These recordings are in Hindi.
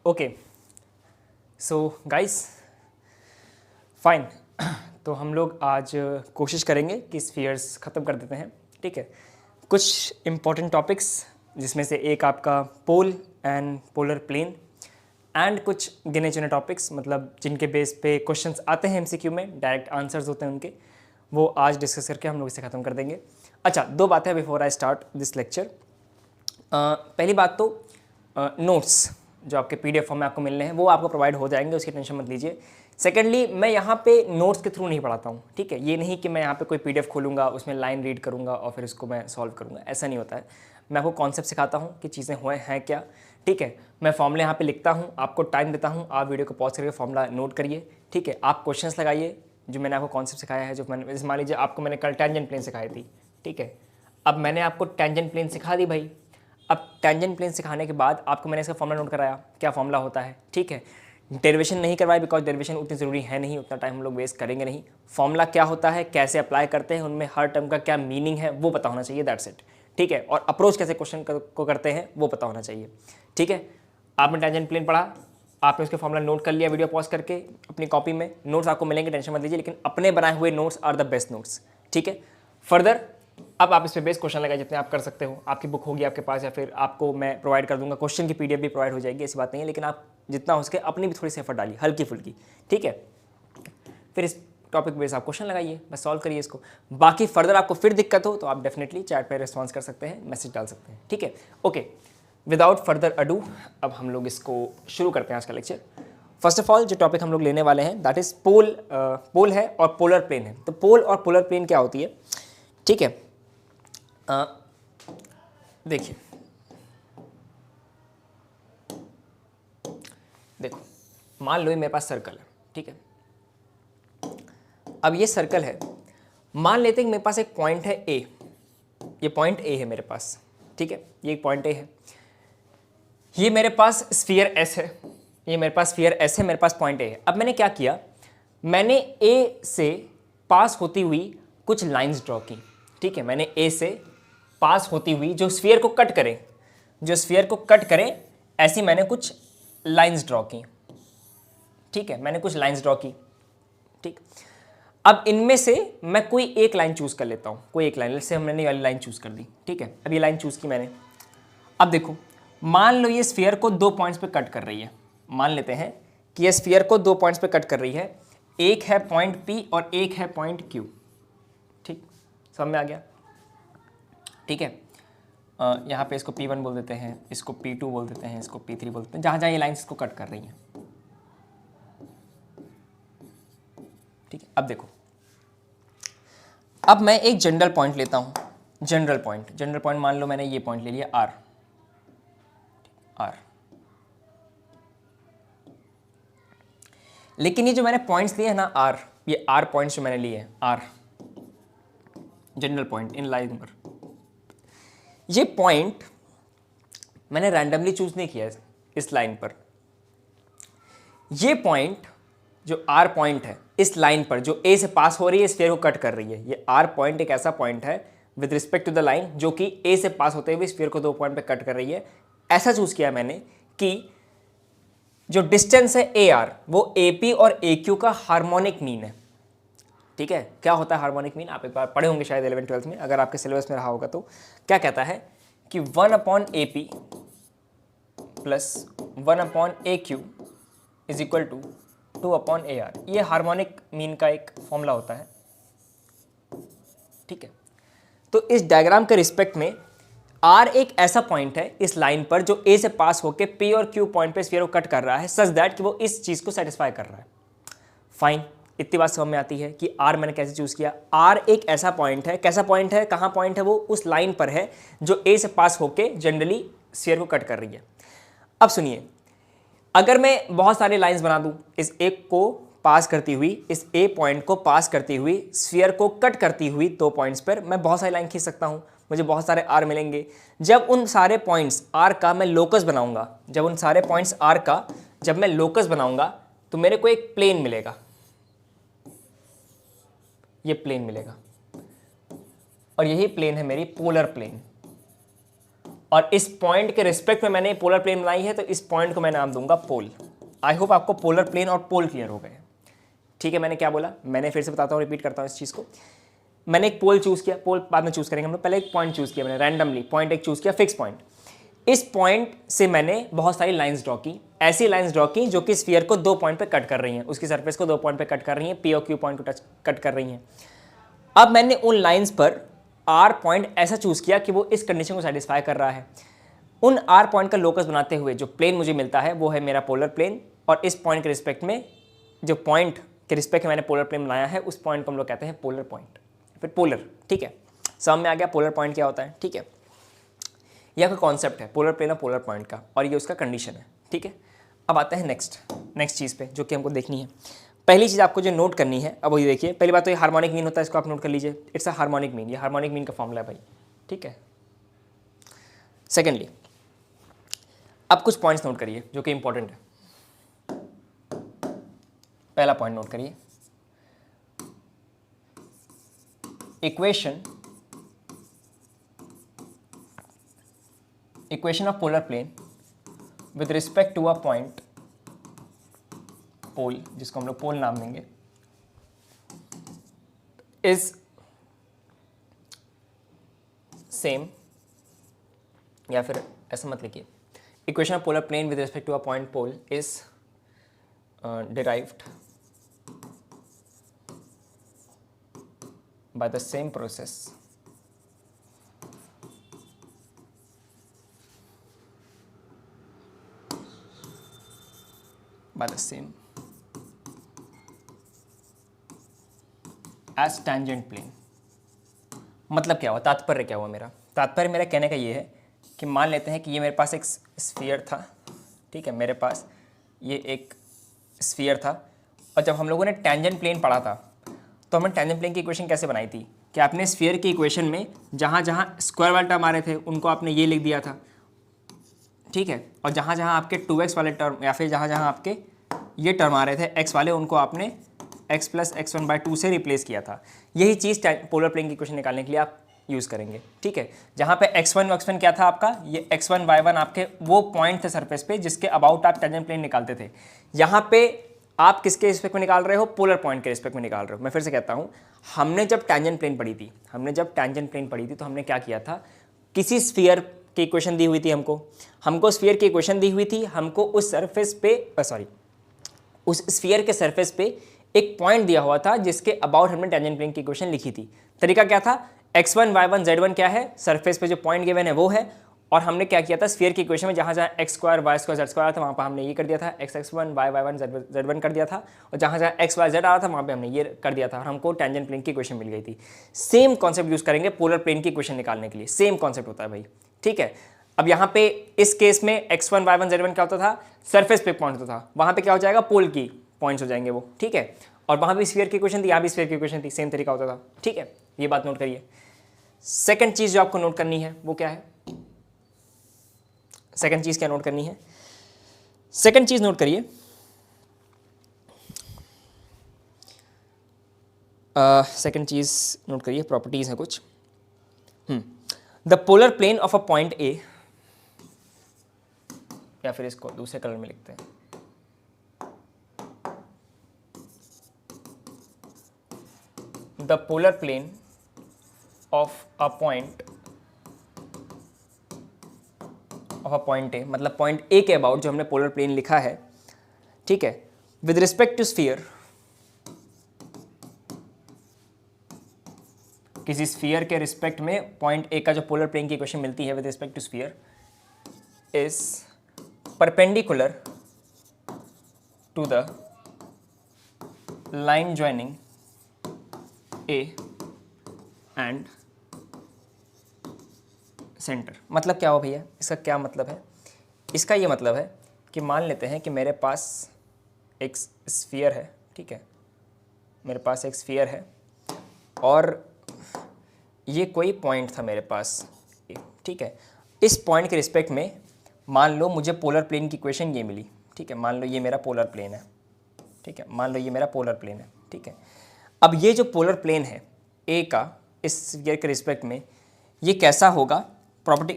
Okay so guys fine. तो हम लोग आज कोशिश करेंगे कि स्फीयर्स ख़त्म कर देते हैं, ठीक है। कुछ इम्पॉर्टेंट टॉपिक्स जिसमें से एक आपका pole and polar plane and कुछ गिने चुने टॉपिक्स, मतलब जिनके बेस पे क्वेश्चंस आते हैं एमसीक्यू में, डायरेक्ट आंसर्स होते हैं उनके, वो आज डिस्कस करके हम लोग इसे ख़त्म कर देंगे। अच्छा, दो बातें before I start this lecture. पहली बात तो नोट्स जो आपके पीडीएफ फॉर्म में आपको मिलने हैं वो आपको प्रोवाइड हो जाएंगे, उसकी टेंशन मत लीजिए। सेकेंडली, मैं यहाँ पे नोट्स के थ्रू नहीं पढ़ाता हूँ, ठीक है। ये नहीं कि मैं यहाँ पे कोई पीडीएफ खोलूँगा, उसमें लाइन रीड करूँगा और फिर उसको मैं सॉल्व करूँगा, ऐसा नहीं होता है। मैं आपको कॉन्सेप्ट सिखाता हूँ कि चीज़ें हुए हैं क्या, ठीक है। मैं फॉर्मूला यहाँ पे लिखता हूँ, आपको टाइम देता हूँ, आप वीडियो को पॉज करके फॉर्मूला नोट करिए, ठीक है। आप क्वेश्चंस लगाइए जो मैंने आपको कॉन्सेप्ट सिखाया है, जो मैंने, जैसे मान लीजिए आपको मैंने कल टेंजेंट प्लेन सिखाई थी, ठीक है। अब मैंने आपको टेंजेंट प्लेन सिखा दी भाई। अब टेंजेंट प्लेन सिखाने के बाद आपको मैंने इसका फॉर्मूला नोट कराया, क्या फॉर्मूला होता है, ठीक है। डेरिवेशन नहीं करवाई बिकॉज डेरिवेशन उतनी ज़रूरी है नहीं, उतना टाइम हम लोग वेस्ट करेंगे नहीं। फॉर्मूला क्या होता है, कैसे अप्लाई करते हैं, उनमें हर टर्म का क्या मीनिंग है वो पता होना चाहिए, दैट्स इट, ठीक है। और अप्रोच कैसे क्वेश्चन को करते हैं वो पता होना चाहिए, ठीक है। आपने टेंजेंट प्लेन पढ़ा, आपने उसके फॉर्मूला नोट कर लिया वीडियो पॉज करके अपनी कॉपी में, नोट्स आपको मिलेंगे, टेंशन मत लीजिए, लेकिन अपने बनाए हुए notes are the best notes, ठीक है। फर्दर अब आप इस पर बेस्ट क्वेश्चन लगाए जितने आप कर सकते हो, आपकी बुक होगी आपके पास या फिर आपको मैं प्रोवाइड कर दूंगा, क्वेश्चन की पीडीएफ भी प्रोवाइड हो जाएगी, ऐसी बात नहीं है, लेकिन आप जितना हो सके अपनी भी थोड़ी सी एफर्ट डालिए, हल्की फुल्की, ठीक है। फिर इस टॉपिक बेस आप क्वेश्चन लगाइए, बस सॉल्व करिए इसको। बाकी फर्दर आपको फिर दिक्कत हो तो आप डेफिनेटली चैट पर रिस्पॉन्स कर सकते हैं, मैसेज डाल सकते हैं, ठीक है। ओके, विदाउट फर्दर अडू अब हम लोग इसको शुरू करते हैं आज का लेक्चर। फर्स्ट ऑफ ऑल जो टॉपिक हम लोग लेने वाले हैं दैट इज पोल है और पोलर प्लेन है। तो पोल और पोलर प्लेन क्या होती है, ठीक है। देखिए, देखो, मान लो ये मेरे पास सर्कल है, ठीक है। अब ये सर्कल है, मान लेते हैं कि मेरे पास एक पॉइंट है ए, ये पॉइंट ए है मेरे पास, ठीक है। ये एक पॉइंट ए है, ये मेरे पास स्फीयर एस है, ये मेरे पास स्फीयर एस है, मेरे पास पॉइंट ए है। अब मैंने क्या किया, मैंने ए से पास होती हुई कुछ लाइंस ड्रॉ की, ठीक है। मैंने ए से पास होती हुई जो स्फीयर को कट करें, जो स्फीयर को कट करें, ऐसी मैंने कुछ लाइंस ड्रॉ की, ठीक है। मैंने कुछ लाइंस ड्रॉ की, ठीक। अब इनमें से मैं कोई एक लाइन चूज कर लेता हूं, कोई एक लाइन, जैसे मैंने ये वाली लाइन चूज कर दी, ठीक है। अब ये लाइन चूज की मैंने। अब देखो, मान लो ये स्फीयर को दो पॉइंट्स पे कट कर रही है, मान लेते हैं कि ये स्फीयर को दो पॉइंट्स पे कट कर रही है, एक है पॉइंट पी और एक है पॉइंट क्यू, ठीक, समझ में आ गया, ठीक है। यहाँ पे इसको P1 बोल देते हैं, इसको P2 बोल देते हैं, इसको P3 बोल देते हैं, जहाँ जहाँ ये लाइन्स इसको कट कर रही हैं, ठीक है। अब देखो, अब मैं एक जनरल पॉइंट लेता हूँ, जनरल पॉइंट मान लो मैंने ये पॉइंट ले लिया R, लेकिन ये जो मैंने पॉइंट्स लिए हैं ना R, ये R पॉइंट्स जो मैंने लिए हैं, R general point in line number, ये पॉइंट मैंने रैंडमली चूज नहीं किया इस लाइन पर। ये पॉइंट जो R पॉइंट है इस लाइन पर, जो A से पास हो रही है, स्फीयर को कट कर रही है, ये R पॉइंट एक ऐसा पॉइंट है with respect to the line जो कि A से पास होते हुए स्फीयर को दो पॉइंट पे कट कर रही है। ऐसा चूज किया मैंने कि जो डिस्टेंस है AR वो AP और AQ का हार्मोनिक मीन है, ठीक है। क्या होता है हार्मोनिक मीन, आप एक बार पढ़े होंगे शायद 11th-12th में, अगर आपके सिलेबस में रहा होगा तो। क्या कहता है कि 1/AP plus 1/AQ is equal to 2/AR, ये हार्मोनिक मीन का एक फॉर्मूला होता है, ठीक है। तो इस डायग्राम के रिस्पेक्ट में R एक ऐसा पॉइंट है इस लाइन पर जो A से पास होकर P और Q पॉइंट पे स्फीयर को कट कर रहा है, सच दैट कि वो इस चीज को सेटिस्फाई कर रहा है। फाइन, इतनी बात समझ में आती है कि R मैंने कैसे चूज किया। R एक ऐसा पॉइंट है, कैसा पॉइंट है, कहाँ पॉइंट है, वो उस लाइन पर है जो A से पास होके जनरली स्फीयर को कट कर रही है। अब सुनिए, अगर मैं बहुत सारे लाइंस बना दूं, इस एक को पास करती हुई, इस A पॉइंट को पास करती हुई, स्फीयर को कट करती हुई दो पॉइंट्स पर, मैं बहुत सारी लाइन खींच सकता हूं, मुझे बहुत सारे R मिलेंगे। जब उन सारे पॉइंट्स R का मैं लोकस बनाऊंगा, जब उन सारे पॉइंट्स R का जब मैं लोकस बनाऊंगा तो मेरे को एक प्लेन मिलेगा, ये प्लेन मिलेगा, और यही प्लेन है मेरी पोलर प्लेन। और इस पॉइंट के रिस्पेक्ट में मैंने पोलर प्लेन बनाई है, तो इस पॉइंट को मैं नाम दूंगा पोल। आई होप आपको पोलर प्लेन और पोल क्लियर हो गए। ठीक है, मैंने क्या बोला, मैंने फिर से बताता हूँ, रिपीट करता हूँ इस चीज़ को। मैंने एक पोल चूज़ किया, पोल बाद में चूज़ करेंगे हम लोग, पहले एक पॉइंट चूज़ किया मैंने रैंडमली, पॉइंट एक चूज़ किया, फिक्स पॉइंट। इस पॉइंट से मैंने बहुत सारी लाइंस ड्रॉ की, ऐसी लाइंस ड्रॉ की जो कि स्फीयर को 2 पॉइंट पे कट कर रही हैं, उसकी सरफेस को 2 पॉइंट पे कट कर रही हैं, पी और क्यू पॉइंट को कट कर रही हैं। अब मैंने उन लाइंस पर आर पॉइंट ऐसा चूज़ किया कि वो इस कंडीशन को सेटिस्फाई कर रहा है। उन आर पॉइंट का लोकस बनाते हुए जो प्लेन मुझे मिलता है वो है मेरा पोलर प्लेन, और इस पॉइंट के रिस्पेक्ट में, जो पॉइंट के रिस्पेक्ट में मैंने पोलर प्लेन बनाया है, उस पॉइंट को हम लोग कहते हैं पोलर पॉइंट, फिर पोलर। ठीक है, समझ में आ गया पोलर पॉइंट क्या होता है। ठीक है, यह आपका कॉन्सेप्ट है पोलर प्लेन और पोलर पॉइंट का, और ये उसका कंडीशन है। ठीक है, अब आते हैं नेक्स्ट चीज़ पे जो कि हमको देखनी है। पहली चीज़ आपको जो नोट करनी है, अब वही देखिए, पहली बात तो ये हार्मोनिक मीन होता है, इसको आप नोट कर लीजिए, इट्स अ हार्मोनिक मीन, ये हार्मोनिक मीन का फॉर्मूला है भाई। ठीक है, सेकेंडली अब कुछ पॉइंट्स नोट करिए जो कि इंपॉर्टेंट है। पहला पॉइंट नोट करिए, equation of polar plane with respect to a point pole, जिसको हम लोग पोल नाम देंगे, इज सेम, या फिर ऐसा मत लिखिए, equation of polar plane with respect to a point pole is derived by the same process as tangent plane। मतलब क्या हुआ, तात्पर्य क्या हुआ मेरा, तात्पर्य मेरा कहने का ये है कि मान लेते हैं कि ये मेरे पास एक स्फीयर था। ठीक है, मेरे पास ये एक स्फीयर था, और जब हम लोगों ने टेंजेंट प्लेन पढ़ा था तो हमने टेंजेंट प्लेन की इक्वेशन कैसे बनाई थी कि आपने स्फीयर की इक्वेशन में जहाँ जहाँ स्क्वायर वाले टर्म आ रहे थे उनको आपने ये लिख दिया था। ठीक है, और जहाँ जहाँ आपके 2x वाले टर्म, या फिर जहाँ जहाँ आपके ये टर्म आ रहे थे x वाले, उनको आपने x + x1/2 से रिप्लेस किया था। यही चीज़ पोलर प्लेन की इक्वेशन निकालने के लिए आप यूज़ करेंगे। ठीक है, जहाँ पे x1 क्या था आपका, ये x1 y1 आपके वो पॉइंट थे सरफेस पे जिसके अबाउट आप टेंजेंट प्लेन निकालते थे। यहाँ पे आप किसके रिस्पेक्ट में निकाल रहे हो, पोलर पॉइंट के रिस्पेक्ट में निकाल रहे हो। मैं फिर से कहता हूँ, हमने जब टेंजेंट प्लेन पढ़ी थी तो हमने क्या किया था, किसी स्फीयर की इक्वेशन दी हुई थी, हमको स्फीयर की इक्वेशन दी हुई थी, हमको उस सरफेस पे उस स्फीयर के सरफेस पे एक पॉइंट दिया हुआ था जिसके अबाउट हमने टेंजेंट प्लेन की इक्वेशन लिखी थी। तरीका क्या था, x1 y1 z1 क्या है, सरफेस पे जो पॉइंट गिवन है वो है, और हमने क्या किया था, स्फीयर की इक्वेशन में जहाँ जहाँ x2 y2 z2 था वहाँ पर हमने ये कर दिया था, x1 y1 z1 कर दिया था, और जहाँ जहाँ x y z आ रहा था वहाँ पे हमने ये कर दिया था, और हमको टेंजेंट प्लेन की इक्वेशन मिल गई थी। सेम कॉन्सेप्ट यूज़ करेंगे पोलर प्लेन की इक्वेशन निकालने के लिए, सेम कॉन्सेप्ट होता है भाई। ठीक है, अब यहाँ पे इस केस में x1 y1 z1 क्या होता था, सरफेस पे पॉइंट होता था, वहाँ पे क्या हो जाएगा, पोल की पॉइंट्स हो जाएंगे वो। ठीक है, और वहाँ भी स्फीयर की इक्वेशन थी, यहाँ भी स्फीयर की इक्वेशन थी, सेम तरीका होता था। ठीक है, ये बात नोट करिए। सेकंड चीज़ जो आपको नोट करनी है वो क्या है, सेकंड चीज़ क्या नोट करनी है, सेकंड चीज़ नोट करिए, सेकंड चीज़ नोट करिए, प्रॉपर्टीज़ हैं कुछ। The polar plane of a point A, या फिर इसको दूसरे कलर में लिखते हैं, the polar plane of a point A, मतलब पॉइंट ए के अबाउट जो हमने पोलर प्लेन लिखा है, ठीक है, विद रिस्पेक्ट टू स्फीयर, किसी स्फीयर के रिस्पेक्ट में पॉइंट ए का जो पोलर प्लेन की इक्वेशन मिलती है with respect to sphere, is perpendicular to the line joining A and centre. मतलब क्या हो भैया, इसका क्या मतलब है, इसका ये मतलब है कि मान लेते हैं कि मेरे पास एक स्फीयर है। ठीक है, मेरे पास एक स्फीयर है और ये कोई पॉइंट था मेरे पास। ठीक है, इस पॉइंट के रिस्पेक्ट में मान लो मुझे पोलर प्लेन की इक्वेशन ये मिली। ठीक है, मान लो ये मेरा पोलर प्लेन है। ठीक है, मान लो ये मेरा पोलर प्लेन है। ठीक है, अब ये जो पोलर प्लेन है ए का इस स्फीयर के रिस्पेक्ट में, ये कैसा होगा, प्रॉपर्टी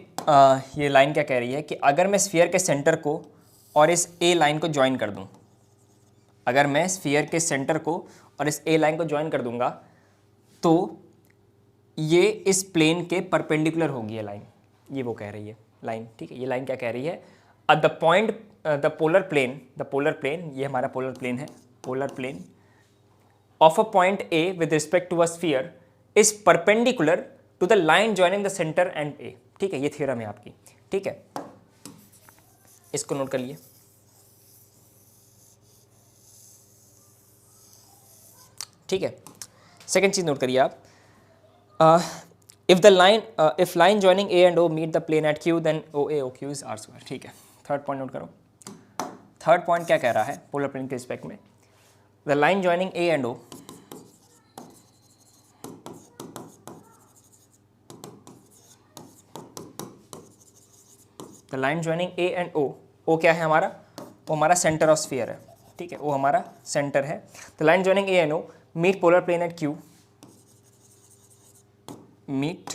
ये लाइन क्या कह रही है कि अगर मैं स्फीयर के सेंटर को और इस ए लाइन को ज्वाइन कर दूं, अगर मैं स्फीयर के सेंटर को और इस ए लाइन को ज्वाइन कर दूंगा तो ये इस प्लेन के परपेंडिकुलर होगी ये लाइन, ये वो कह रही है लाइन, ठीक है। ये लाइन क्या कह रही है, the point the polar plane, ये हमारा पोलर प्लेन है, polar plane of a point A with respect to a sphere is perpendicular to the line joining the centre and A, ठीक है। ये थ्योरम है आपकी, ठीक है, इसको नोट कर लिए। ठीक है, सेकंड चीज नोट करिए आप, if line joining A and O meet the plane at Q then O A O Q is r square, ठीक है। थर्ड पॉइंट नोट करो, थर्ड पॉइंट क्या कह रहा है पोलर प्लेन के रिस्पेक्ट में, the line joining A and O the line joining A and O क्या है हमारा, वो हमारा सेंटर ऑफ स्फीयर है, ठीक है, वो हमारा सेंटर है। The line joining A and O meet polar plane at Q, meet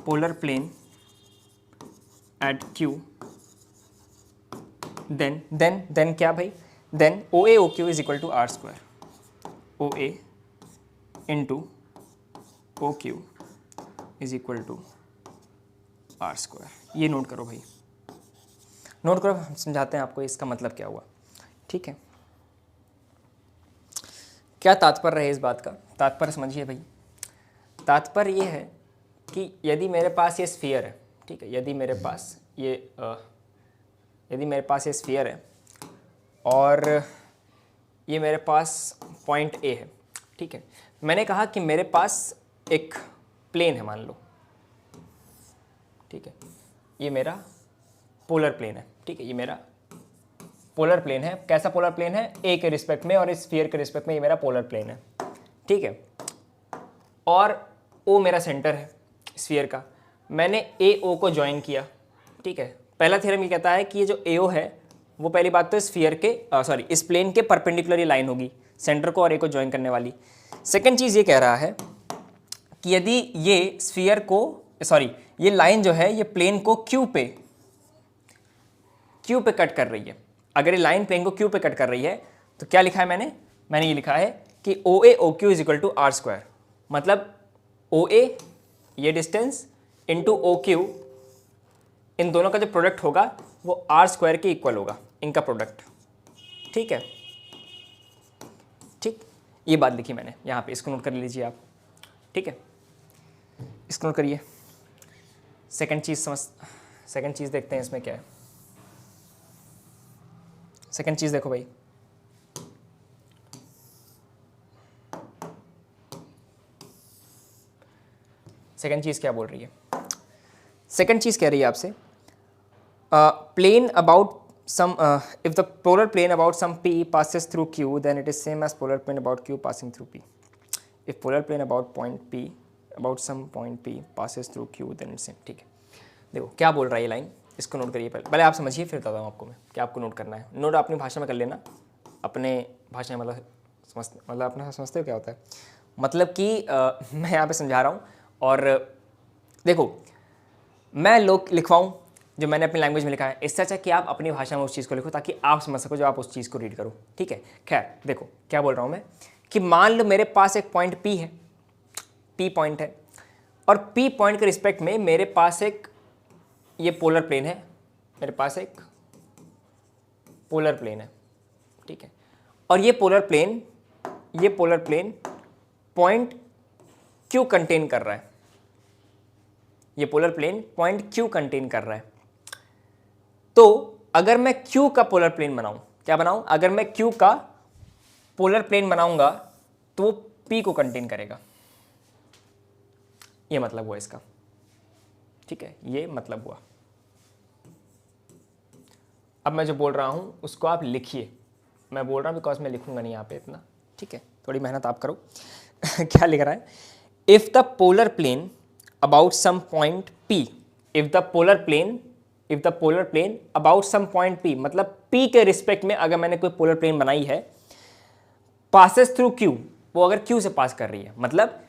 polar plane at Q, then क्या भाई, then O A O Q is equal to are square, O A into O Q is equal to are square. ये नोट करो भाई, नोट करो, हम समझाते हैं आपको इसका मतलब क्या हुआ, ठीक है। क्या तात्पर्य है इस बात का, तात्पर्य समझिए भाई। तात्पर्य ये है कि यदि मेरे पास ये स्फीयर है, ठीक है, यदि मेरे पास ये स्फीयर है और ये मेरे पास पॉइंट ए है, ठीक है। मैंने कहा कि मेरे पास एक प्लेन है, मान लो, ठीक है, ये मेरा पोलर प्लेन है, ठीक है, ये मेरा पोलर प्लेन है। कैसा पोलर प्लेन है, ए के रिस्पेक्ट में और इस स्फीयर के रिस्पेक्ट में ये मेरा पोलर प्लेन है, ठीक है। और ओ मेरा सेंटर है स्फीयर का, मैंने ए ओ को ज्वाइन किया, ठीक है। पहला थ्योरम ये कहता है कि ये जो ए ओ है वो पहली बात तो स्फीयर के इस प्लेन के परपेंडिकुलर ये लाइन होगी, सेंटर को और ए को ज्वाइन करने वाली। सेकेंड चीज़ ये कह रहा है कि यदि ये स्फीयर को ये लाइन जो है ये प्लेन को क्यू पे कट कर रही है, अगर ये लाइन प्लेन को क्यू पे कट कर रही है तो क्या लिखा है मैंने ये लिखा है कि O A O Q is equal to are square, मतलब ओ ए ये डिस्टेंस इंटू ओ क्यू, इन दोनों का जो प्रोडक्ट होगा वो आर स्क्वायर के इक्वल होगा, इनका प्रोडक्ट, ठीक है, ठीक। ये बात लिखी मैंने यहाँ पे, इसको नोट कर लीजिए आप, ठीक है, इसको नोट करिए। सेकंड चीज़ देखते हैं इसमें क्या है। सेकंड चीज़ देखो भाई, सेकंड चीज़ क्या बोल रही है, सेकंड चीज़ कह रही है आपसे plane about some if the polar plane about some p passes through q then it is same as polar plane about q passing through p. If polar plane about point p about some point p passes through q then it's same, ठीक है। देखो क्या बोल रहा है ये लाइन, इसको नोट करिए पहले आप समझिए, फिर बताता हूँ आपको मैं क्या आपको नोट करना है। नोट अपनी भाषा में कर लेना, अपने भाषा में, मतलब अपना समझते हो क्या होता है, मतलब कि मैं यहाँ पे समझा रहा हूँ और देखो मैं लिखवाऊँ जो मैंने अपनी लैंग्वेज में लिखा है, इससे अच्छा कि आप अपनी भाषा में उस चीज़ को लिखो ताकि आप समझ सको, जो आप उस चीज़ को रीड करो, ठीक है। खैर देखो क्या बोल रहा हूँ मैं कि मान लो मेरे पास एक पॉइंट P है, P पॉइंट है, और P पॉइंट के रिस्पेक्ट में मेरे पास एक ये पोलर प्लेन है, मेरे पास एक पोलर प्लेन है, ठीक है। और ये polar plane point Q contain कर रहा है, ये polar plane point Q contain कर रहा है। तो अगर मैं Q का पोलर प्लेन बनाऊं, क्या बनाऊं, अगर मैं Q का पोलर प्लेन बनाऊंगा तो वो P को कंटेन करेगा, ये मतलब हुआ इसका, ठीक है, ये मतलब हुआ। अब मैं जो बोल रहा हूं उसको आप लिखिए, मैं बोल रहा हूं बिकॉज मैं लिखूंगा नहीं यहाँ पे इतना, ठीक है, थोड़ी मेहनत आप करो। क्या लिख रहा है, if the polar plane about some point P, if the polar plane about some point P, मतलब P के रिस्पेक्ट में अगर मैंने कोई पोलर प्लेन बनाई है, passes through Q, वो अगर Q से पास कर रही है, मतलब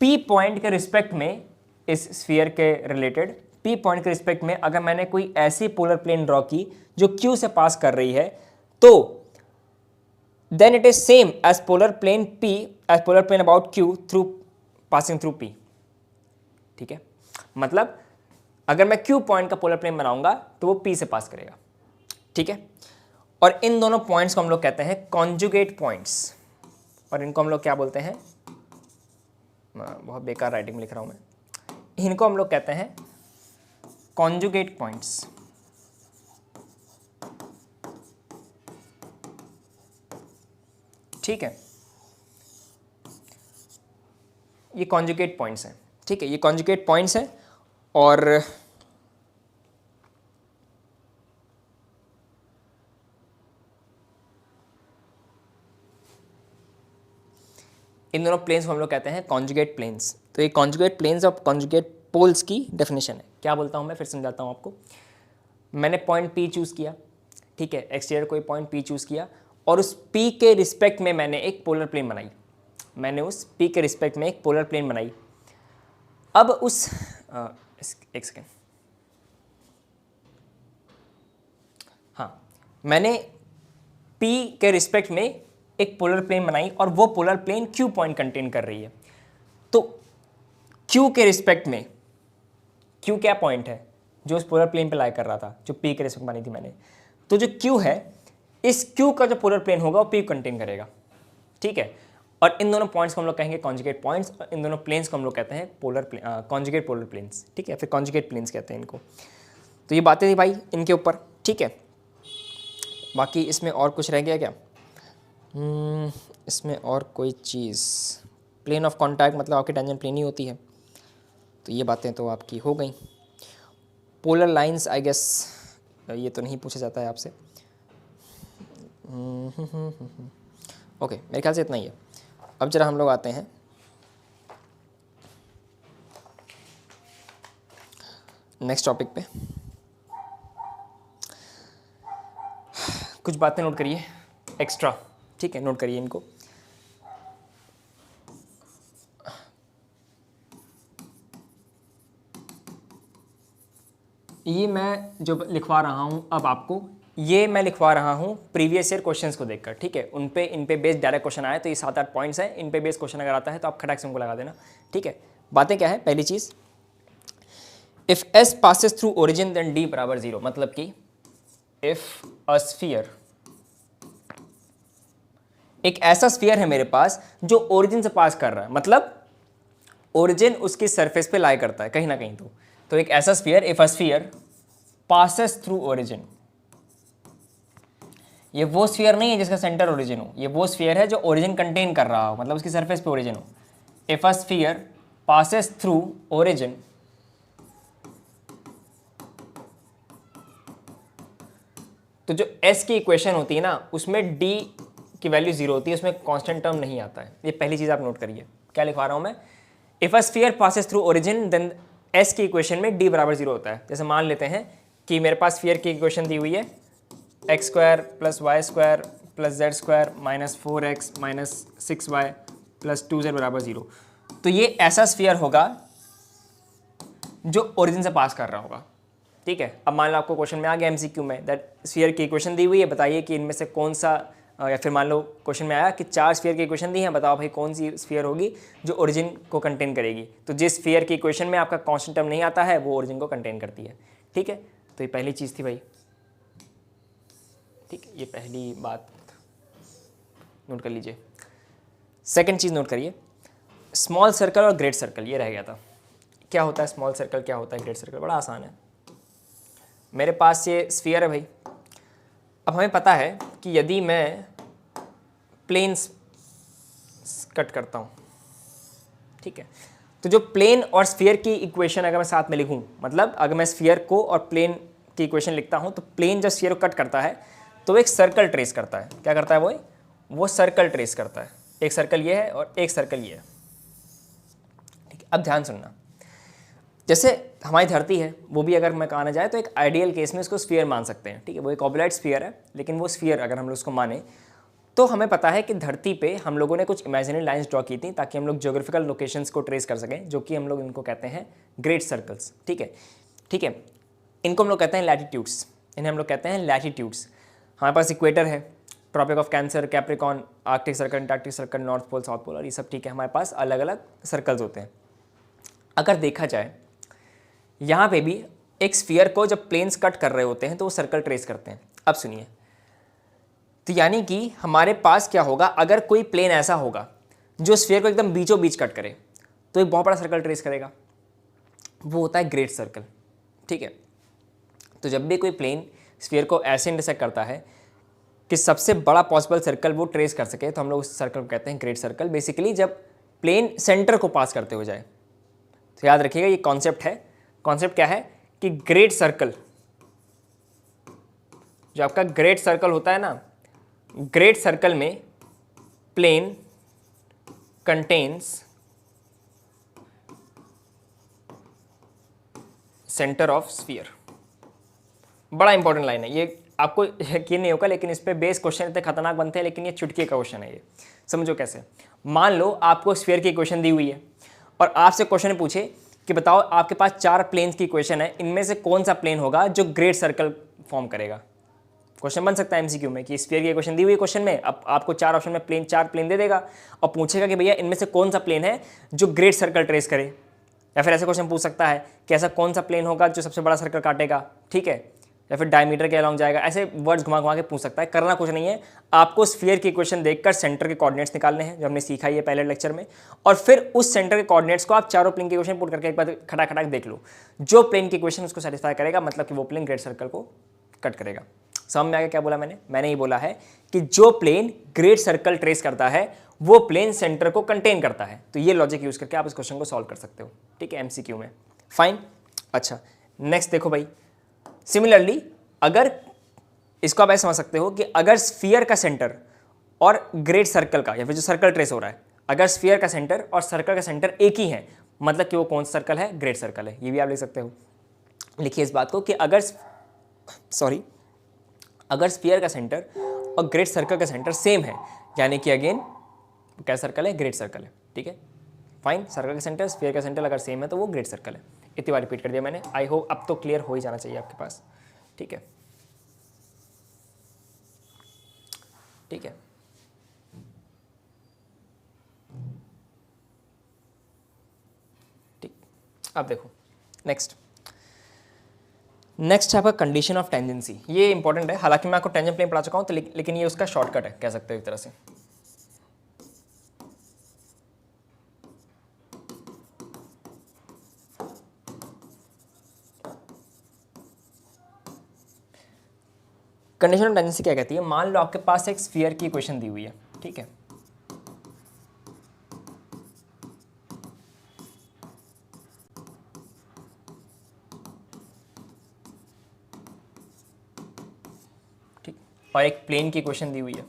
पी पॉइंट के रिस्पेक्ट में, इस स्फीयर के रिलेटेड पी पॉइंट के रिस्पेक्ट में अगर मैंने कोई ऐसी पोलर प्लेन ड्रॉ की जो क्यू से पास कर रही है, तो then it is same as polar plane P, as polar plane about Q through passing through P. ठीक है, मतलब अगर मैं क्यू पॉइंट का पोलर प्लेन बनाऊंगा तो वो पी से पास करेगा। ठीक है, और इन दोनों पॉइंट्स को हम लोग कहते हैं कॉन्जुगेट पॉइंट्स, और इनको हम लोग क्या बोलते हैं, बहुत बेकार राइटिंग में लिख रहा हूं मैं, इनको हम लोग कहते हैं कॉन्जुगेट पॉइंट्स। ठीक है, ये कॉन्जुगेट पॉइंट्स हैं। ठीक है, ये कॉन्जुगेट पॉइंट्स हैं, और इन दोनों प्लेन्स को हम लोग कहते हैं कॉन्जुगेट प्लेन्स। तो ये कॉन्जुगेट प्लेन्स और कॉन्जुगेट पोल्स की डेफिनेशन है। क्या बोलता हूँ मैं, फिर समझाता हूँ आपको। मैंने पॉइंट पी चूज़ किया, ठीक है, एक्सटीरियर कोई पॉइंट पी चूज़ किया, और उस पी के रिस्पेक्ट में मैंने एक पोलर प्लेन बनाई। मैंने उस पी के रिस्पेक्ट में एक पोलर प्लेन बनाई। अब उस एक सेकेंड, हाँ, मैंने पी के रिस्पेक्ट में एक पोलर प्लेन बनाई, और वो polar plane Q point contain कर रही है। तो क्यू के रिस्पेक्ट में, क्यू क्या पॉइंट है जो उस पोलर प्लेन पे लाई कर रहा था, जो पी के रिस्पेक्ट बनी थी मैंने। तो जो क्यू है, इस क्यू का जो पोलर प्लेन होगा वो पी कंटेन करेगा। ठीक है, और इन दोनों पॉइंट्स को हम लोग कहेंगे कॉन्जुगेट पॉइंट्स, और इन दोनों प्लेन्स को हम लोग कहते हैं पोलर कॉन्जुगेट पोलर प्लेन्स। ठीक है, फिर कॉन्जुगेट प्लेन्स कहते हैं इनको। तो ये बातें थी भाई इनके ऊपर। ठीक है, बाकी इसमें और कुछ रह गया क्या? इसमें और कोई चीज़, प्लेन ऑफ कॉन्टैक्ट मतलब आपकी टेंजेंट प्लेन ही होती है। तो ये बातें तो आपकी हो गई। पोलर लाइंस आई गेस ये तो नहीं पूछा जाता है आपसे। ओके, मेरे ख्याल से इतना ही है। अब जरा हम लोग आते हैं नेक्स्ट टॉपिक पे। कुछ बातें नोट करिए एक्स्ट्रा। ठीक है, नोट करिए इनको। ये मैं जो लिखवा रहा हूँ अब आपको, ये मैं लिखवा रहा हूँ प्रीवियस ईयर क्वेश्चंस को देखकर। ठीक है, इन पे बेस्ड डायरेक्ट क्वेश्चन आए, तो ये 7-8 पॉइंट्स हैं। इन पे बेस्ड क्वेश्चन अगर आता है तो आप खटाक से उनको लगा देना। ठीक है, बातें क्या है? पहली चीज़, if S passes through origin then D बराबर 0। मतलब कि इफ़ अ स्फीयर, एक ऐसा स्फीयर है मेरे पास जो ओरिजिन से पास कर रहा है, मतलब ओरिजिन उसकी सरफेस पे लाई करता है कहीं ना कहीं। तो एक ऐसा sphere, if a sphere passes through origin, ये वो स्फीयर नहीं है जिसका सेंटर ओरिजिन हो, ये वो स्फीयर है जो ओरिजिन कंटेन कर रहा हो, मतलब उसकी सरफेस पे ओरिजिन हो। If a sphere passes through origin, तो जो एस की इक्वेशन होती है ना, उसमें डी की वैल्यू 0 होती है, उसमें कांस्टेंट टर्म नहीं आता है। ये पहली चीज़ आप नोट करिए। क्या लिखवा रहा हूँ मैं? If a sphere passes through origin then S की इक्वेशन में डी बराबर 0 होता है। जैसे मान लेते हैं कि मेरे पास स्फीयर की इक्वेशन दी हुई है x square plus y square plus z square minus 4x minus 6y plus 2z बराबर 0। तो ये ऐसा स्फीयर होगा जो ओरिजिन से पास कर रहा होगा। ठीक है, अब मान लो आपको क्वेश्चन में आ गया एमसीक्यू में, दैट स्फीयर की इक्वेशन दी हुई है, बताइए कि इनमें से कौन सा, या फिर मान लो क्वेश्चन में आया कि 4 स्फीयर की इक्वेशन दी है, बताओ भाई कौन सी स्फीयर होगी जो ओरिजिन को कंटेन करेगी। तो जिस स्फीयर की इक्वेशन में आपका कांस्टेंट टर्म नहीं आता है वो ओरिजिन को कंटेन करती है। ठीक है, तो ये पहली चीज़ थी भाई। ठीक है, ये पहली बात नोट कर लीजिए। सेकंड चीज़ नोट करिए, स्मॉल सर्कल और ग्रेट सर्कल, ये रह गया था। क्या होता है स्मॉल सर्कल, क्या होता है ग्रेट सर्कल? बड़ा आसान है। मेरे पास ये स्फीयर है भाई। अब हमें पता है कि यदि मैं प्लेन्स कट करता हूँ, ठीक है, तो जो प्लेन और स्फीयर की इक्वेशन अगर मैं साथ में लिखूँ, मतलब अगर मैं स्फीयर को और प्लेन की इक्वेशन लिखता हूँ, तो प्लेन जब स्फीयर को कट करता है तो वो एक सर्कल ट्रेस करता है। क्या करता है वो सर्कल ट्रेस करता है। एक सर्कल ये है और एक सर्कल ये है। ठीक है, अब ध्यान सुनना, जैसे हमारी धरती है, वो भी अगर मैं कहना जाए तो एक आइडियल केस में इसको स्फीयर मान सकते हैं। ठीक है, वो एक ऑब्लाइट स्फीयर है, लेकिन वो स्फीयर अगर हम लोग उसको माने तो हमें पता है कि धरती पे हम लोगों ने कुछ इमेजिनरी लाइंस ड्रॉ की थी ताकि हम लोग ज्योग्राफिकल लोकेशंस को ट्रेस कर सकें, जो कि हम लोग इनको कहते हैं ग्रेट सर्कल्स। ठीक है, ठीक है, इनको हम लोग कहते हैं लैटिट्यूड्स, इन्हें हम लोग कहते हैं लैटिट्यूड्स। हमारे पास इक्वेटर है, Tropic of Cancer, Capricorn, Arctic Circle, Antarctic Circle, North Pole, South Pole, और ये सब ठीक है, हमारे पास अलग अलग सर्कल्स होते हैं। अगर देखा जाए यहाँ पे भी एक स्फीयर को जब प्लेन्स कट कर रहे होते हैं तो वो सर्कल ट्रेस करते हैं। अब सुनिए, तो यानी कि हमारे पास क्या होगा, अगर कोई प्लेन ऐसा होगा जो स्फीयर को एकदम बीचों बीच कट करे तो एक बहुत बड़ा सर्कल ट्रेस करेगा, वो होता है ग्रेट सर्कल। ठीक है, तो जब भी कोई प्लेन स्फीयर को ऐसे इंटरसेक्ट करता है कि सबसे बड़ा पॉसिबल सर्कल वो ट्रेस कर सके, तो हम लोग उस सर्कल को कहते हैं ग्रेट सर्कल। बेसिकली जब प्लेन सेंटर को पास करते हुए जाए, तो याद रखिएगा ये कॉन्सेप्ट है। कॉन्सेप्ट क्या है कि ग्रेट सर्कल, जो आपका ग्रेट सर्कल होता है ना, ग्रेट सर्कल में plane contains centre of sphere. बड़ा इंपॉर्टेंट लाइन है ये, आपको यकीन नहीं होगा लेकिन इस पे बेस क्वेश्चन इतने खतरनाक बनते हैं, लेकिन ये चुटकी का क्वेश्चन है ये। समझो कैसे, मान लो आपको स्फीयर की इक्वेशन दी हुई है और आपसे क्वेश्चन पूछे कि बताओ आपके पास 4 प्लेन्स की इक्वेशन है, इनमें से कौन सा प्लेन होगा जो ग्रेट सर्कल फॉर्म करेगा। क्वेश्चन बन सकता है एमसीक्यू में कि स्फीयर की इक्वेशन दी हुई क्वेश्चन में, अब आपको 4 ऑप्शन में 4 प्लेन दे देगा और पूछेगा कि भैया इनमें से कौन सा प्लेन है जो ग्रेट सर्कल ट्रेस करे। या फिर ऐसे क्वेश्चन पूछ सकता है कि ऐसा कौन सा प्लेन होगा जो सबसे बड़ा सर्कल काटेगा, ठीक है, या फिर डायमीटर के अलॉन्ग जाएगा। ऐसे वर्ड्स घुमा घुमा के पूछ सकता है। करना कुछ नहीं है, आपको स्फीयर की इक्वेशन देखकर सेंटर के कोऑर्डिनेट्स निकालने हैं, जो हमने सीखा ही है पहले लेक्चर में, और फिर उस सेंटर के कोऑर्डिनेट्स को आप चारों प्लेन की इक्वेशन पुट करके एक बार खटाक खटाक देख लो। जो प्लेन की इक्वेशन उसको सेटिस्फाई करेगा, मतलब कि वो प्लेन ग्रेट सर्कल को कट करेगा। समझ में आ गया क्या बोला मैंने ये बोला है कि जो प्लेन ग्रेट सर्कल ट्रेस करता है वो प्लेन सेंटर को कंटेन करता है। तो ये लॉजिक यूज करके आप इस क्वेश्चन को सॉल्व कर सकते हो, ठीक है, एमसीक्यू में। फाइन। अच्छा, नेक्स्ट देखो भाई, सिमिलरली अगर इसको आप ऐसे समझ सकते हो कि अगर स्फीयर का सेंटर और ग्रेट सर्कल का, या फिर जो सर्कल ट्रेस हो रहा है, अगर स्फीयर का सेंटर और सर्कल का सेंटर एक ही है, मतलब कि वो कौन सा सर्कल है, ग्रेट सर्कल है। ये भी आप लिख सकते हो। लिखिए इस बात को कि अगर स्फीयर का सेंटर और ग्रेट सर्कल का सेंटर सेम है, यानी कि अगेन क्या सर्कल है, ग्रेट सर्कल है। ठीक है, फाइन। सर्कल का सेंटर स्फीयर का सेंटर अगर सेम है तो वो ग्रेट सर्कल है। इतनी बार रिपीट कर दिया मैंने, आई होप अब तो क्लियर हो ही जाना चाहिए आपके पास। ठीक है, ठीक है, ठीक। अब देखो नेक्स्ट है आपका कंडीशन ऑफ टेंजेंसी। ये इंपॉर्टेंट है, हालांकि मैं आपको टेंजेंट प्लेन पढ़ा चुका हूं, तो लेकिन ये उसका शॉर्टकट है, कह सकते हो एक तरह से। कंडीशन ऑफ टेंजेंसी क्या कहती है, मान लो आपके पास एक स्फीयर की इक्वेशन दी हुई है, ठीक है, ठीक, और एक प्लेन की इक्वेशन दी हुई है।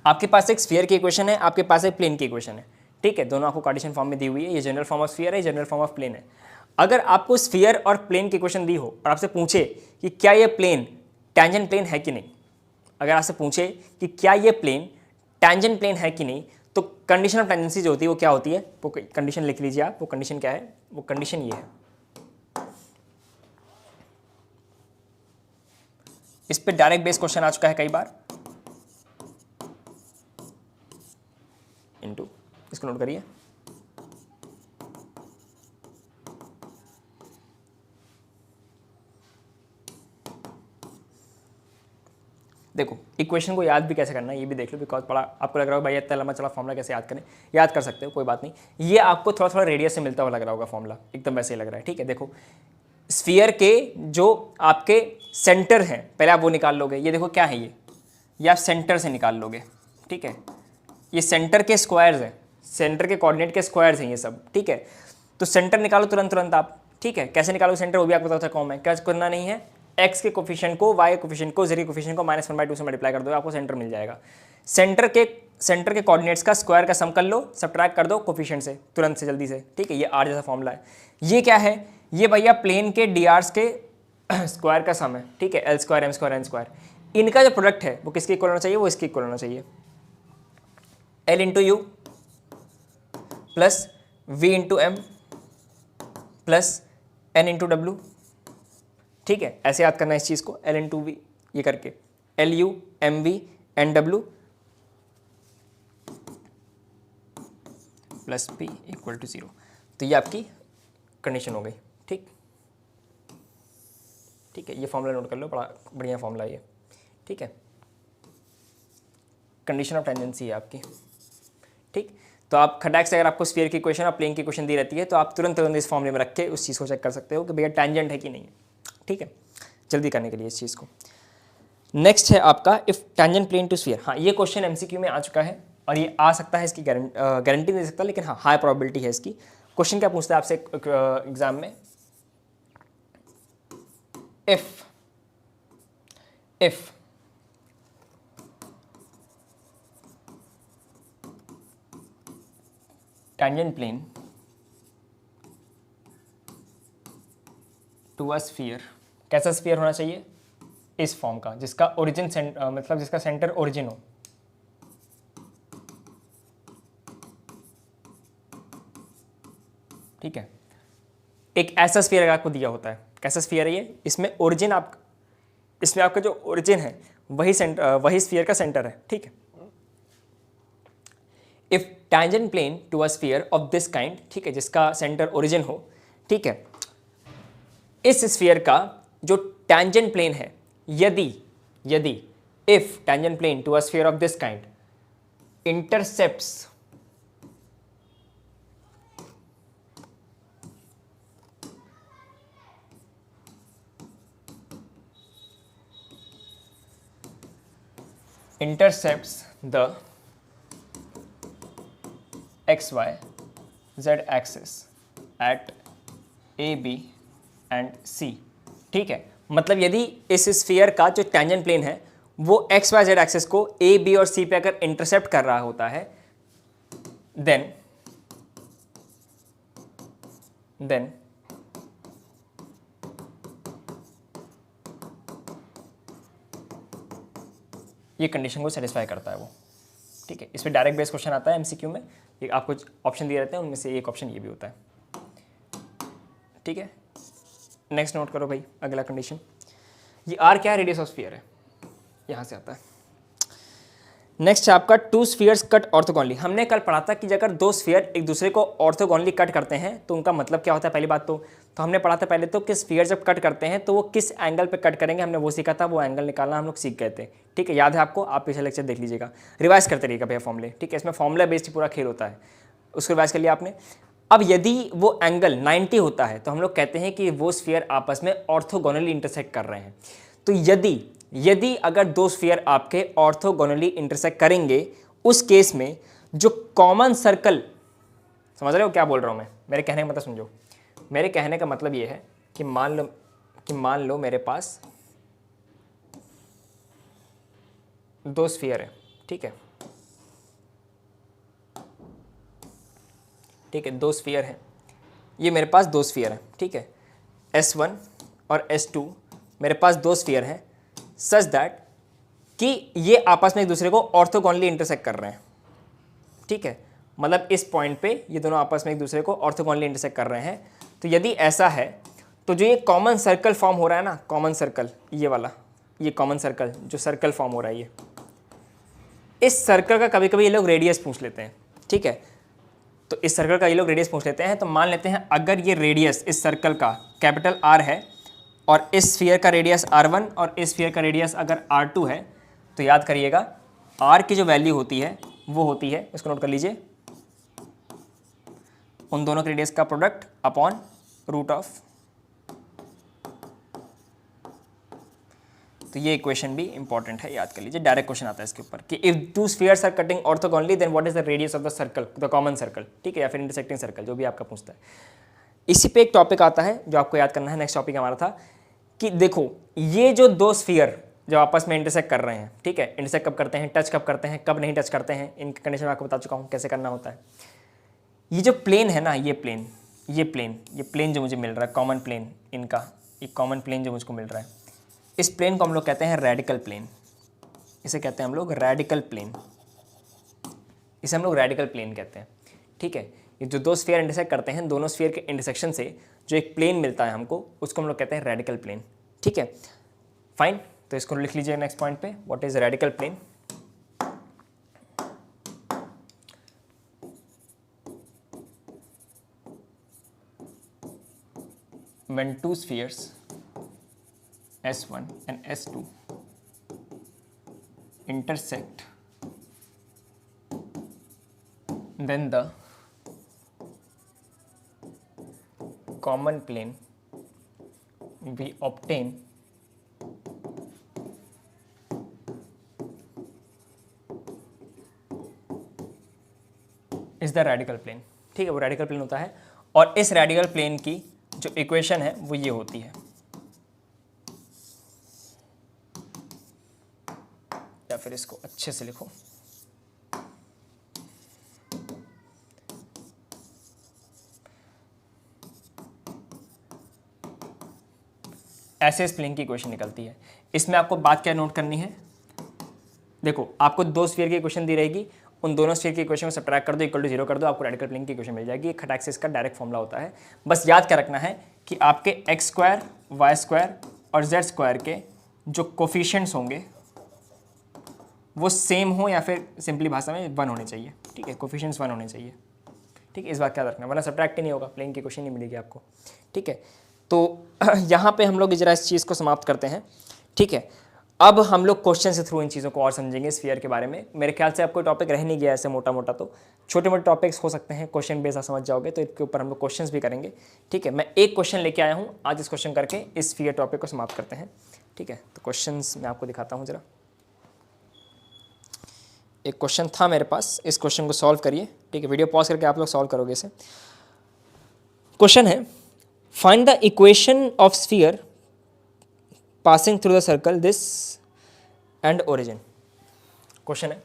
आपके पास एक स्फीयर की इक्वेशन है, आपके पास एक प्लेन की इक्वेशन है, ठीक है, दोनों आपको कार्टेशियन फॉर्म में दी हुई है। ये जनरल फॉर्म ऑफ स्फीयर है, जनरल फॉर्म ऑफ प्लेन है। अगर आपको स्फीयर और प्लेन की इक्वेशन दी हो और आपसे पूछे कि क्या ये प्लेन टेंजेंट प्लेन है कि नहीं, अगर आपसे पूछे कि क्या ये प्लेन टेंजेंट प्लेन है कि नहीं, तो कंडीशन ऑफ टेंजेंसी जो होती है वो क्या होती है, वो कंडीशन लिख लीजिए आप। वो कंडीशन क्या है, वो कंडीशन ये है, इस पे डायरेक्ट बेस क्वेश्चन आ चुका है कई बार। इनटू, इसको नोट करिए, देखो इक्वेशन को याद भी कैसे करना है ये भी देख लो, बिकॉज बड़ा आपको लग रहा होगा भाई इतना लंबा चला फॉर्मूला कैसे याद करें। याद कर सकते हो, कोई बात नहीं। ये आपको थोड़ा थोड़ा रेडियस से मिलता हुआ लग रहा होगा फॉर्मूला, एकदम वैसे ही लग रहा है। ठीक है, देखो स्फीयर के जो आपके सेंटर हैं, पहले आप वो निकाल लोगे। ये देखो क्या है, ये आप सेंटर से निकाल लोगे। ठीक है, ये सेंटर के स्क्वायर्स हैं, सेंटर के कोऑर्डिनेट के स्क्वायर्स हैं ये सब। ठीक है, तो सेंटर निकालो तुरंत आप। ठीक है, कैसे निकालो सेंटर वो भी आपको पता कौन है, क्या करना नहीं है, एक्स के कोफिशिएंट को, वाई कोफिशिएंट को, जेड के कोफिशिएंट को -1/2 से मल्टीप्लाई कर दो, आपको सेंटर मिल जाएगा। सेंटर के सेंटर के कोऑर्डिनेट्स का स्क्वायर का सम कर लो, सब्ट्रैक्ट कर दो कोफिशिएंट से तुरंत से जल्दी से, ठीक है। ये आर जैसा फॉर्मूला है। ये क्या है, ये भैया प्लेन के डी आर्स के स्क्वायर का सम है, ठीक है। L square m square n square, इनका जो प्रोडक्ट है वो किसके इक्वल होना चाहिए, वो इसके इक्वल होना चाहिए। L into u plus v into m plus n into डब्ल्यू, ठीक है। ऐसे याद करना है इस चीज़ को, एल इंटू वी ये करके, l u m v n डब्ल्यू प्लस पी इक्वल टू 0। तो ये आपकी कंडीशन हो गई, ठीक, ठीक है। ये फॉर्मूला नोट कर लो, बड़ा बढ़िया फॉर्मूला ये, ठीक है। कंडीशन ऑफ टेंजेंसी है आपकी, ठीक। तो आप खटाक से अगर आपको स्फीयर की इक्वेशन और प्लेन की इक्वेशन दी रहती है तो आप तुरंत तुरंत इस फॉर्मूले में रख के उस चीज़ को चेक कर सकते हो कि भैया टेंजेंट है कि नहीं है, ठीक है, जल्दी करने के लिए इस चीज़ को। नेक्स्ट है आपका if tangent plane to sphere. हाँ, ये क्वेश्चन एमसीक्यू में आ चुका है और ये आ सकता है, इसकी गारंटी नहीं दे सकता, लेकिन हाँ हाई प्रोबेबिलिटी है इसकी। क्वेश्चन क्या पूछता है आपसे एग्जाम में, if tangent plane to a sphere, कैसा स्फीयर होना चाहिए, इस फॉर्म का जिसका ओरिजिन मतलब जिसका सेंटर ओरिजिन हो, ठीक है। एक ऐसा स्फीयर आपको दिया होता है, कैसा स्फीयर है ये, इसमें ओरिजिन इसमें आपका जो ओरिजिन है वही स्फीयर का सेंटर है, ठीक है। If tangent plane to a sphere of this kind, ठीक है, जिसका सेंटर ओरिजिन हो, ठीक है, इस स्फीयर का जो टेंजेंट प्लेन है, यदि if tangent plane to a sphere of this kind intercepts the xy z axis at a b and c, ठीक है। मतलब यदि इस स्फीयर का जो टेंजेंट प्लेन है वो एक्स वाई जेड एक्सिस को ए बी और सी पे अगर इंटरसेप्ट कर रहा होता है, देन ये कंडीशन को सेटिस्फाई करता है वो, ठीक है। इस पर डायरेक्ट बेस क्वेश्चन आता है एमसीक्यू में, ये आपको ऑप्शन दिए रहते हैं, उनमें से एक ऑप्शन ये भी होता है, ठीक है। नेक्स्ट नोट करो भाई, अगला कंडीशन, ये आर क्या है, रेडियस ऑफ स्फीयर है, यहाँ से आता है। नेक्स्ट है आपका टू स्फीयर्स कट ऑर्थोगोनली। हमने कल पढ़ा था कि अगर दो स्फीयर एक दूसरे को ऑर्थोगोनली कट करते हैं तो उनका मतलब क्या होता है। पहली बात तो हमने पढ़ा था पहले तो कि स्फीयर जब कट करते हैं तो वो किस एंगल पे कट करेंगे, हमने वो सीखा था, वो एंगल निकालना हम लोग सीख गए थे, ठीक है। याद है आपको, आप पिछले लेक्चर देख लीजिएगा, रिवाइज करते रहिएगा भैया फॉर्मूले, ठीक है। इसमें फॉर्मूला बेस्ड पूरा खेल होता है, उसको रिवाइज कर लिया आपने। अब यदि वो एंगल 90 होता है तो हम लोग कहते हैं कि वो स्फीयर आपस में ऑर्थोगोनली इंटरसेक्ट कर रहे हैं। तो यदि अगर दो स्फीयर आपके ऑर्थोगोनली इंटरसेक्ट करेंगे, उस केस में जो कॉमन सर्कल, समझ रहे हो क्या बोल रहा हूँ मैं, मेरे कहने का मतलब समझो। मेरे कहने का मतलब ये है कि मान लो मेरे पास दो स्फीयर है, ठीक है, दो स्फीयर है, ये मेरे पास दो स्फीयर है, ठीक है, S1 और S2 मेरे पास दो स्फीयर हैं, सच दैट कि ये आपस में एक दूसरे को ऑर्थोगोनली इंटरसेक्ट कर रहे हैं, ठीक है। मतलब इस पॉइंट पे ये दोनों आपस में एक दूसरे को ऑर्थोगोनली इंटरसेक्ट कर रहे हैं। तो यदि ऐसा है तो जो ये कॉमन सर्कल फॉर्म हो रहा है ना, कॉमन सर्कल ये वाला, ये कॉमन सर्कल जो सर्कल फॉर्म हो रहा है, ये इस सर्कल का कभी कभी ये लोग रेडियस पूछ लेते हैं, ठीक है। तो इस सर्कल का ये लोग रेडियस पूछ लेते हैं, तो मान लेते हैं अगर ये रेडियस इस सर्कल का कैपिटल R है और इस स्फीयर का रेडियस R1 और इस स्फीयर का रेडियस अगर R2 है, तो याद करिएगा R की जो वैल्यू होती है वो होती है, इसको नोट कर लीजिए, उन दोनों के रेडियस का प्रोडक्ट अपॉन रूट ऑफ। तो ये इक्वेशन भी इंपॉर्टेंट है, याद कर लीजिए, डायरेक्ट क्वेश्चन आता है इसके ऊपर कि if two spheres are cutting orthogonally then what is the radius of the circle, the common circle, ठीक है, या फिर इंटरसेक्टिंग सर्कल, जो भी आपका पूछता है। इसी पे एक टॉपिक आता है जो आपको याद करना है, नेक्स्ट टॉपिक हमारा था कि देखो ये जो दो स्फीयर जो आपस में इंटरसेक्ट कर रहे हैं, ठीक है, इंटरसेक्ट कब करते हैं, टच कब करते हैं, कब नहीं टच करते हैं, इन कंडीशन में आपको बता चुका हूँ कैसे करना होता है। ये जो प्लेन है ना, ये प्लेन जो मुझे मिल रहा है, कॉमन प्लेन इनका, ये कॉमन प्लेन जो मुझको मिल रहा है, इस प्लेन को हम लोग कहते हैं रेडिकल प्लेन। इसे कहते हैं हम लोग रेडिकल प्लेन, इसे हम लोग रेडिकल प्लेन कहते हैं, ठीक है। ये जो दो स्फीयर इंटरसेक्ट करते हैं, दोनों स्फीयर के इंटरसेक्शन से जो एक प्लेन मिलता है हमको, उसको हम लोग कहते हैं रेडिकल प्लेन, ठीक है। फाइन, तो इसको लिख लीजिए नेक्स्ट पॉइंट पे, what is radical plane. When two spheres S1 and S2 intersect, then the common plane we obtain is the radical plane, ठीक है, वो रेडिकल प्लेन होता है। और इस रेडिकल प्लेन की जो इक्वेशन है वो ये होती है, या फिर इसको अच्छे से लिखो, ऐसे इस प्लेन की इक्वेशन निकलती है। इसमें आपको बात क्या नोट करनी है, देखो आपको दो स्फीयर की इक्वेशन दी रहेगी, उन दोनों स्फीयर की इक्वेशन को सब्ट्रैक्ट कर दो, इक्वल टू 0 कर दो, आपको रेडिकल प्लेन की इक्वेशन मिल जाएगी। ये खट एक्सिस का डायरेक्ट फॉर्मूला होता है। बस याद क्या रखना है कि आपके एक्स स्क्वायर, वाई स्क्वायर और जेड स्क्वायर के जो कोफिशिएंट्स होंगे वो सेम हो, या फिर सिंपली भाषा में 1 होने चाहिए, ठीक है, कोफिशिएंट्स 1 होने चाहिए, ठीक है, इस बात का याद रखना, वरना सब्ट्रैक्ट ही नहीं होगा, प्लेन की क्वेश्चन नहीं मिलेगी आपको, ठीक है। तो यहाँ पे हम लोग जरा इस चीज़ को समाप्त करते हैं, ठीक है। अब हम लोग क्वेश्चन के थ्रू इन चीज़ों को और समझेंगे स्फीयर के बारे में। मेरे ख्याल से आपको टॉपिक रह नहीं गया ऐसे मोटा मोटा, तो छोटे मोटे टॉपिक्स हो सकते हैं, क्वेश्चन बेस आप समझ जाओगे, तो इसके ऊपर हम लोग क्वेश्चंस भी करेंगे, ठीक है। मैं एक क्वेश्चन लेके आया हूँ आज, इस क्वेश्चन करके इस स्फीयर टॉपिक को समाप्त करते हैं, ठीक है। तो क्वेश्चंस मैं आपको दिखाता हूँ जरा। एक क्वेश्चन था मेरे पास, इस क्वेश्चन को सॉल्व करिए, ठीक है, वीडियो पॉज करके आप लोग सॉल्व करोगे इसे। क्वेश्चन है, find the equation of sphere passing through the circle this and origin. Question है,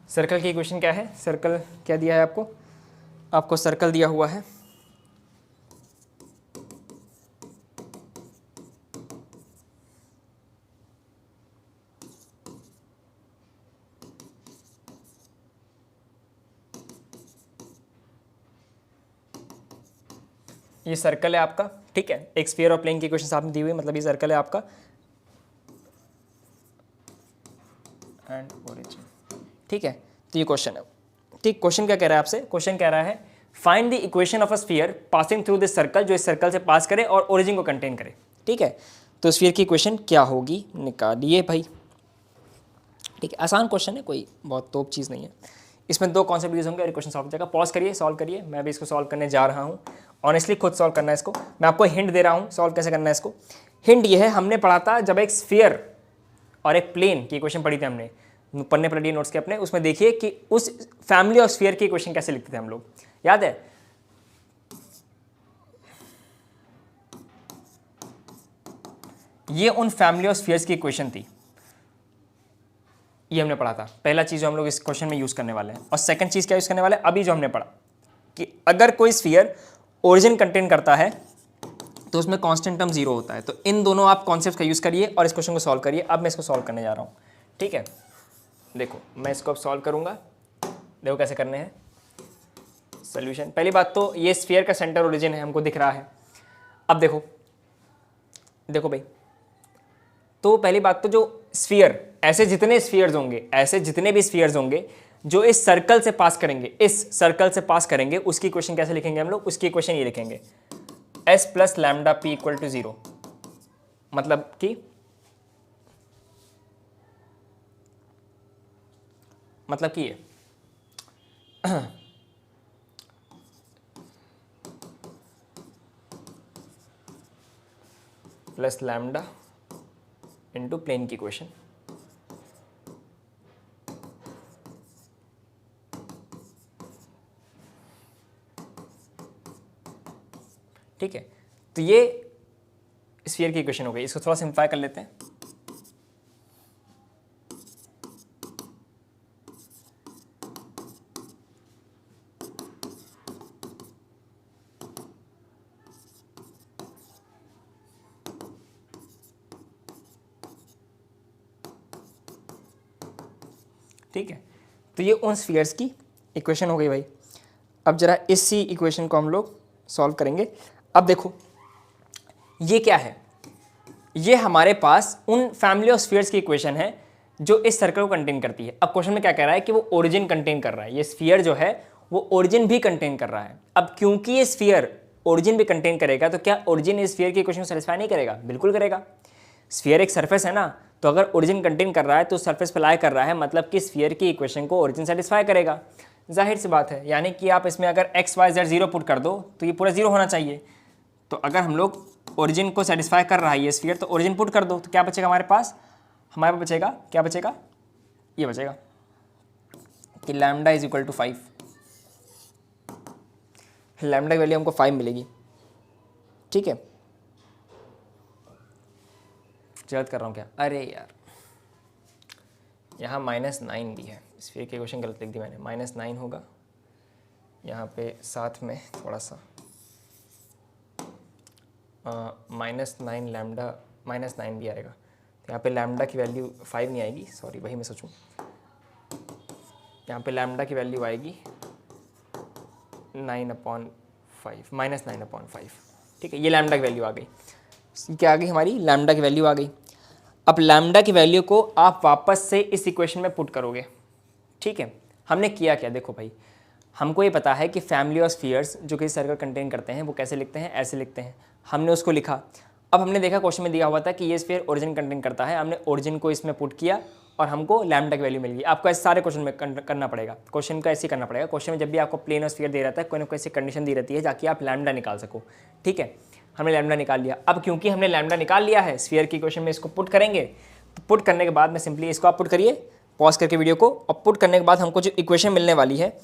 सर्कल की इक्वेशन क्या है, सर्कल क्या दिया है आपको, आपको सर्कल दिया हुआ है, ये सर्कल है आपका, ठीक है। एक स्फीयर और प्लेन की इक्वेशन आपने दी हुई, मतलब ये सर्कल है आपका एंड ओरिजिन, ठीक है। तो ये क्वेश्चन है, ठीक। क्वेश्चन क्या कह रहा है आपसे, क्वेश्चन कह रहा है find the equation of a sphere passing through this circle, जो इस सर्कल से पास करे और ओरिजिन को कंटेन करे, ठीक है। तो स्फीयर की इक्वेशन क्या होगी, निकालिए भाई, ठीक है। आसान क्वेश्चन है, कोई बहुत तोप चीज़ नहीं है। इसमें दो कॉन्सेप्ट यूज होंगे और इक्वेशन सॉल्व हो जाएगा। पॉज करिए, सॉल्व करिए, मैं भी इसको सॉल्व करने जा रहा हूँ। ऑनेस्टली खुद सॉल्व करना है इसको, मैं आपको हिंट दे रहा हूँ सॉल्व कैसे करना है इसको। हिंट ये है, हमने पढ़ा था जब एक स्फीयर और एक प्लेन की इक्वेशन पढ़ी थी हमने, पढ़ने पढ़िए नोट्स के अपने, उसमें देखिए कि उस फैमिली ऑफ स्फीयर की इक्वेशन कैसे लिखते थे हम लोग, याद है। ये उन फैमिली ऑफ स्फीयर्स की इक्वेशन थी, ये हमने पढ़ा था। पहला चीज़ जो हम लोग इस क्वेश्चन में यूज़ करने वाले हैं, और सेकंड चीज़ क्या यूज़ करने वाले हैं, अभी जो हमने पढ़ा कि अगर कोई स्फीयर ओरिजिन कंटेन करता है तो उसमें कांस्टेंट टर्म 0 होता है। तो इन दोनों आप कॉन्सेप्ट का यूज़ करिए और इस क्वेश्चन को सॉल्व करिए। अब मैं इसको सॉल्व करने जा रहा हूँ, ठीक है। देखो मैं इसको अब सॉल्व करूँगा, देखो कैसे करने हैं सोल्यूशन। पहली बात तो ये स्फीयर का सेंटर ओरिजिन है, हमको दिख रहा है। अब देखो देखो भाई, तो पहली बात तो जो स्फीयर, ऐसे जितने स्फीयर्स होंगे, ऐसे जितने भी स्फीयर्स होंगे जो इस सर्कल से पास करेंगे, इस सर्कल से पास करेंगे, उसकी इक्वेशन कैसे लिखेंगे हम लोग, उसकी इक्वेशन ये लिखेंगे s plus lambda P equal to 0। मतलब कि ये प्लस लैम्डा इंटू प्लेन की इक्वेशन। ठीक है, तो ये स्फीयर की इक्वेशन हो गई। इसको थोड़ा सिंप्लीफाई कर लेते हैं। ठीक है, तो ये उन स्फीयर्स की इक्वेशन हो गई भाई। अब जरा इसी इक्वेशन को हम लोग सॉल्व करेंगे। अब देखो ये क्या है, ये हमारे पास उन फैमिली ऑफ स्फीयर्स की इक्वेशन है जो इस सर्कल को कंटेन करती है। अब क्वेश्चन में क्या कह रहा है कि वो ओरिजिन कंटेन कर रहा है, ये स्फीयर जो है वो ओरिजिन भी कंटेन कर रहा है। अब क्योंकि ये स्फीयर ओरिजिन भी कंटेन करेगा तो क्या ओरिजिन इस स्फीयर की इक्वेशन को सेटिस्फाई नहीं करेगा? बिल्कुल करेगा। स्फीयर एक सरफेस है ना, तो अगर ओरिजिन कंटेन कर रहा है तो सरफेस पे लाई कर रहा है, मतलब कि स्फीयर की इक्वेशन को ओरिजिन सेटिस्फाई करेगा। जाहिर सी बात है, यानी कि आप इसमें अगर x y z zero put कर दो तो ये पूरा जीरो होना चाहिए। तो अगर हम लोग ओरिजिन को सेटिस्फाई कर रहा है ये स्फीयर, तो ओरिजिन पुट कर दो तो क्या बचेगा हमारे पास? हमारे पास बचेगा, क्या बचेगा? ये बचेगा कि lambda is equal to 5। Lambda की वैल्यू हमको 5 मिलेगी। ठीक है, गलत कर रहा हूँ क्या? अरे यार, यहाँ -9 भी है, स्फीयर की इक्वेशन गलत लिख दी मैंने। -9 होगा यहाँ पे, साथ में थोड़ा सा -9 लैम्डा -9 भी आएगा। तो यहाँ पे लैम्डा की वैल्यू 5 नहीं आएगी, सॉरी वही मैं सोचूं। यहाँ पे लैम्डा की वैल्यू आएगी 9/5, -9/5। ठीक है, ये लैम्डा की वैल्यू आ गई। क्या आ गई हमारी? लैम्डा की वैल्यू आ गई। अब लैम्डा की वैल्यू को आप वापस से इस इक्वेशन में पुट करोगे। ठीक है, हमने किया क्या? देखो भाई, हमको ये पता है कि फैमिली ऑफ स्फीयर्स जो कि सर्कल कंटेन करते हैं वो कैसे लिखते हैं, ऐसे लिखते हैं। हमने उसको लिखा। अब हमने देखा क्वेश्चन में दिया हुआ था कि ये स्फीयर ओरिजिन कंटेन करता है, हमने ओरिजिन को इसमें पुट किया और हमको लैम्डा की वैल्यू मिल गई। आपको ऐसे सारे क्वेश्चन में करना पड़ेगा, क्वेश्चन का ऐसे ही करना पड़ेगा। क्वेश्चन में जब भी आपको प्लेन और स्फीयर दे रहता है, कोई ना कोई ऐसी कंडीशन दी रहती है ताकि आप लैम्डा निकाल सको। ठीक है, हमने लैम्डा निकाल लिया। अब क्योंकि हमने लैम्डा निकाल लिया है, स्फीयर की इक्वेशन में इसको पुट करेंगे। तो पुट करने के बाद में सिंपली इसको आप पुट करिए, पॉज करके वीडियो को, और पुट करने के बाद हमको जो इक्वेशन मिलने वाली है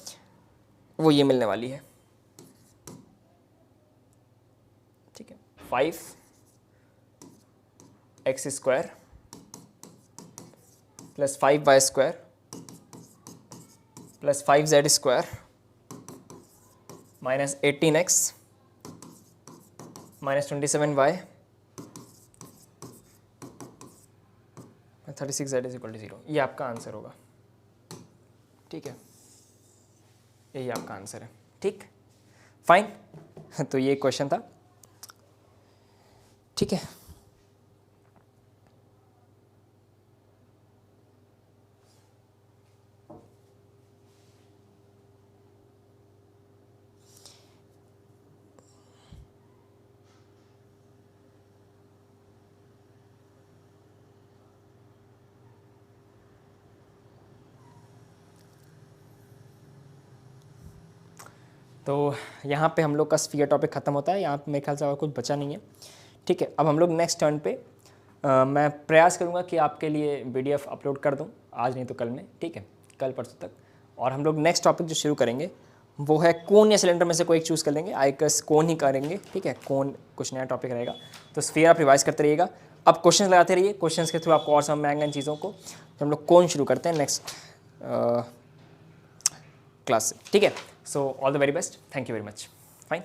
वो ये मिलने वाली है। ठीक है, 5x² plus 5y² plus 5z² minus 18x minus 27y 36z is equal to 0। ये आपका आंसर होगा। ठीक है, यही आपका आंसर है। ठीक, फाइन। तो ये क्वेश्चन था। ठीक है, तो यहाँ पे हम लोग का स्फीयर टॉपिक ख़त्म होता है। यहाँ पे मेरे ख्याल से और कुछ बचा नहीं है। ठीक है, अब हम लोग नेक्स्ट टर्न पे मैं प्रयास करूँगा कि आपके लिए PDF अपलोड कर दूँ, आज नहीं तो कल में। ठीक है, कल परसों तक। और हम लोग नेक्स्ट टॉपिक जो शुरू करेंगे वो है कोन या सिलेंडर में से कोई एक चूज़ कर लेंगे। आई गेस कोन ही करेंगे। ठीक है, कोन कुछ नया टॉपिक रहेगा। तो स्फीयर आप रिवाइज करते रहिएगा। अब क्वेश्चन लगाते रहिए, क्वेश्चन के थ्रू आपको और समझ में आएंगे इन चीज़ों को। तो हम लोग कोन शुरू करते हैं नेक्स्ट क्लास से। ठीक है, so all the very best, thank you very much, fine.